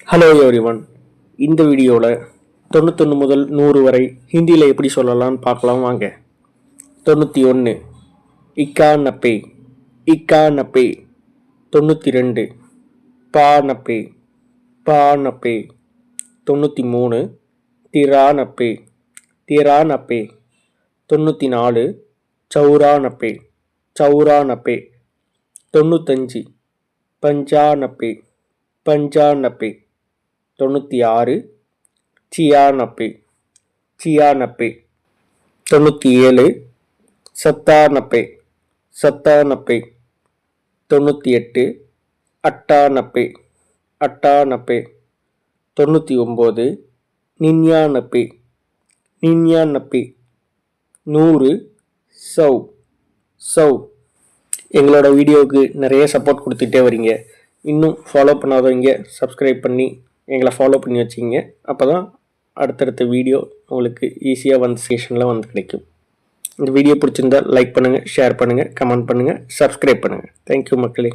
Hello everyone. இந்த வீடியோவில் 91 முதல் 100 வரை ஹிந்தியில் எப்படி சொல்லலாம்னு பார்க்கலாம் வாங்க. 91 இக்கா நப்பே, இக்கா நப்பே. 92 பா நப்பே, பா நப்பே. 93 திரா நப்பே, திரா நப்பே. 94 சௌரா நப்பே, சௌரா நப்பே. 95 பஞ்சா நப்பே, பஞ்சா நப்பே. 96 சியா நப்பே, சியா நப்பே. 97 சத்தா நப்பே, சத்தா நப்பே. 98 அட்டா நப்பே, அட்டா நப்பே. 99 நின்யா நப்பே, நின்யா நப்பே. 100 சௌ, சௌ. எங்களோட வீடியோவுக்கு நிறைய சப்போர்ட் கொடுத்துட்டே வரீங்க. இன்னும் ஃபாலோ பண்ணாதவங்க சப்ஸ்கிரைப் பண்ணி எங்களை ஃபாலோ பண்ணி வச்சிங்க. அப்போ தான் அடுத்தடுத்த வீடியோ உங்களுக்கு ஈஸியாக ஸ்டேஷனில் கிடைக்கும். இந்த வீடியோ பிடிச்சிருந்தால் லைக் பண்ணுங்கள், ஷேர் பண்ணுங்கள், கமெண்ட் பண்ணுங்கள், சப்ஸ்கிரைப் பண்ணுங்கள். தேங்க்யூ மக்களே.